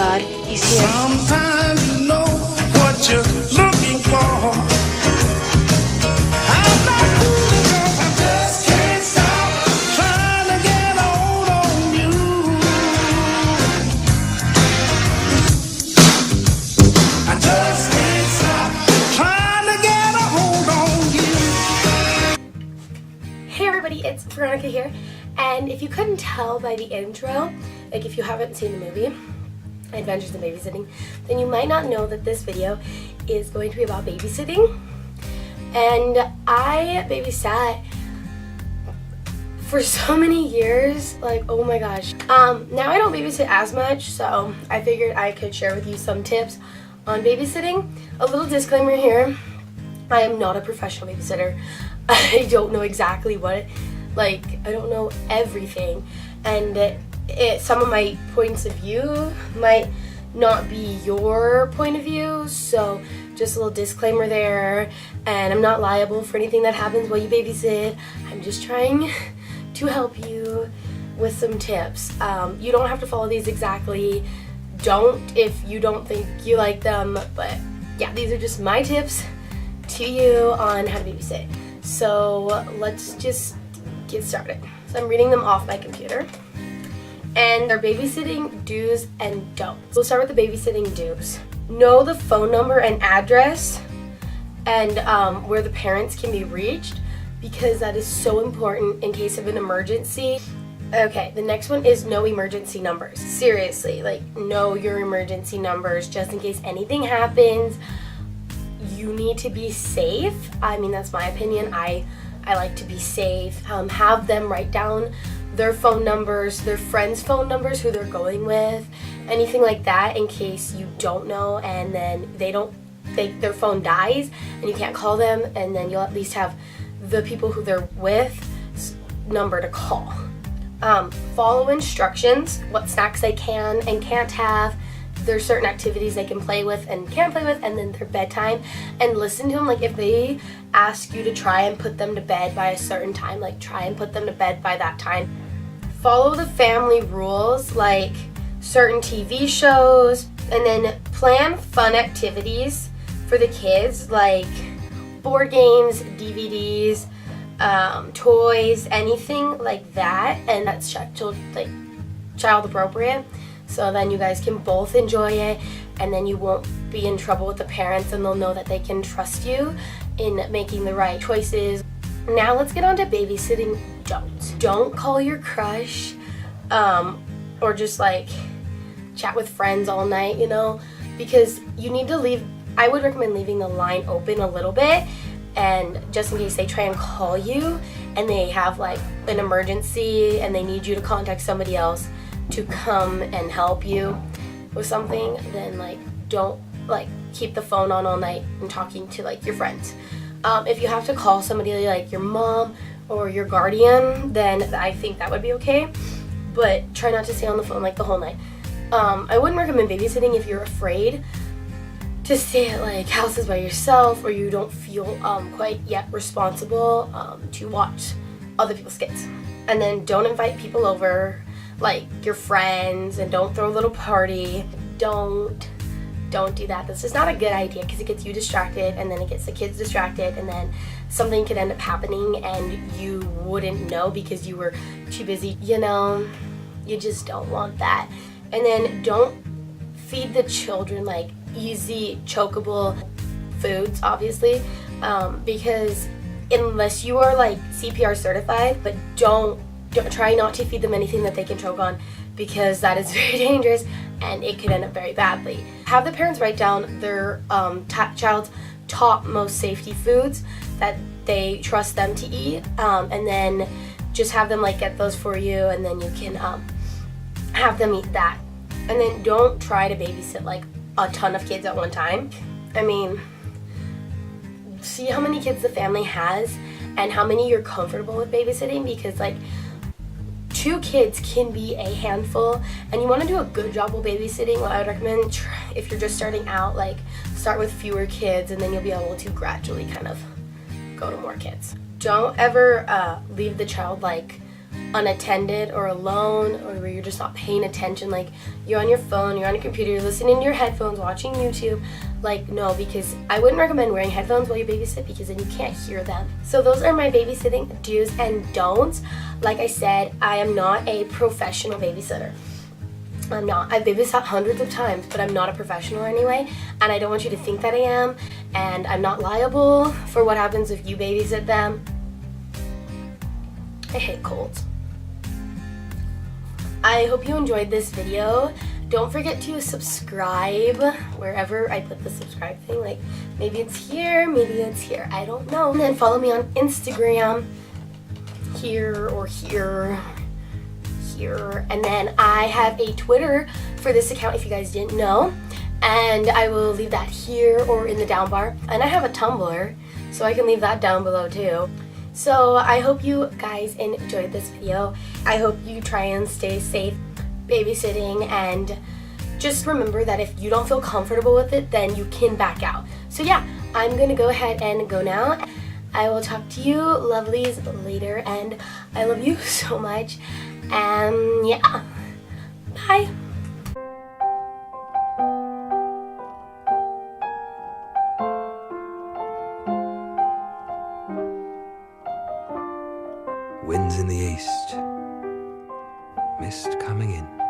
God is here. Sometimes you know what you're looking for. I'm not fooling 'cause I just can't stop trying to get a hold on you. I just can't stop trying to get a hold on you. Hey everybody, it's Veronica here, and if you couldn't tell by the intro, like if you haven't seen the movie Adventures in Babysitting, then you might not know that this video is going to be about babysitting. And I babysat for so many years, like oh my gosh. Now I don't babysit as much, so I figured I could share with you some tips on babysitting. A little disclaimer here, I am not a professional babysitter. I don't know exactly what, I don't know everything, and some of my points of view might not be your point of view, so just a little disclaimer there. And I'm not liable for anything that happens while you babysit. I'm just trying to help you with some tips. You don't have to follow these exactly. Don't if you don't think you like them, but yeah, these are just my tips to you on how to babysit. So let's just get started. So I'm reading them off my computer, and they're babysitting do's and don'ts. We'll start with the babysitting do's. Know the phone number and address and where the parents can be reached, because that is so important in case of an emergency. Okay, the next one is know emergency numbers. Seriously, know your emergency numbers just in case anything happens. You need to be safe. I mean, that's my opinion. I like to be safe. Have them write down their phone numbers, their friends' phone numbers, who they're going with, anything like that, in case you don't know and then their phone dies and you can't call them, and then you'll at least have the people who they're with number to call. Follow instructions, what snacks they can and can't have. There's certain activities they can play with and can't play with, and then their bedtime, and listen to them. If they ask you to try and put them to bed by a certain time, try and put them to bed by that time. Follow the family rules, like certain TV shows, and then plan fun activities for the kids, like board games, DVDs, toys, anything like that, and that's child appropriate. So then you guys can both enjoy it, and then you won't be in trouble with the parents, and they'll know that they can trust you in making the right choices. Now let's get on to babysitting don'ts. Don't call your crush, or just chat with friends all night, because you need to leave. I would recommend leaving the line open a little bit, and just in case they try and call you and they have an emergency and they need you to contact somebody else to come and help you with something, then don't keep the phone on all night and talking to your friends. If you have to call somebody like your mom or your guardian, then I think that would be okay, but try not to stay on the phone the whole night. I wouldn't recommend babysitting if you're afraid to stay at houses by yourself, or you don't feel quite yet responsible to watch other people's kids. And then don't invite people over, your friends, and don't throw a little party. Don't do that. This is not a good idea, because it gets you distracted, and then it gets the kids distracted, and then something could end up happening and you wouldn't know because you were too busy. You just don't want that. And then don't feed the children easy chokeable foods, obviously, because unless you are CPR certified, but don't try not to feed them anything that they can choke on, because that is very dangerous and it could end up very badly. Have the parents write down their child's top most safety foods that they trust them to eat, and then just have them get those for you, and then you can have them eat that. And then don't try to babysit a ton of kids at one time. I mean, see how many kids the family has and how many you're comfortable with babysitting, because 2 kids can be a handful, and you want to do a good job with babysitting. What I would recommend, if you're just starting out, start with fewer kids, and then you'll be able to gradually kind of go to more kids. Don't ever leave the child unattended or alone, or where you're just not paying attention, like you're on your phone, you're on your computer, you're listening to your headphones, watching YouTube. Like, no, because I wouldn't recommend wearing headphones while you babysit, because then you can't hear them. So those are my babysitting do's and don'ts. Like I said, I am not a professional babysitter. I'm not. I've babysat hundreds of times, but I'm not a professional anyway, and I don't want you to think that I am, and I'm not liable for what happens if you babysit them. I hate colds. I hope you enjoyed this video. Don't forget to subscribe wherever I put the subscribe thing. Like, maybe it's here, maybe it's here. I don't know. And then follow me on Instagram, here or here. And then I have a Twitter for this account, if you guys didn't know, and I will leave that here or in the down bar. And I have a Tumblr, so I can leave that down below too. So I hope you guys enjoyed this video. I hope you try and stay safe babysitting, and just remember that if you don't feel comfortable with it, then you can back out. So yeah, I'm gonna go ahead and go now. I will talk to you lovelies later, and I love you so much. Yeah, bye. Winds in the east, mist coming in.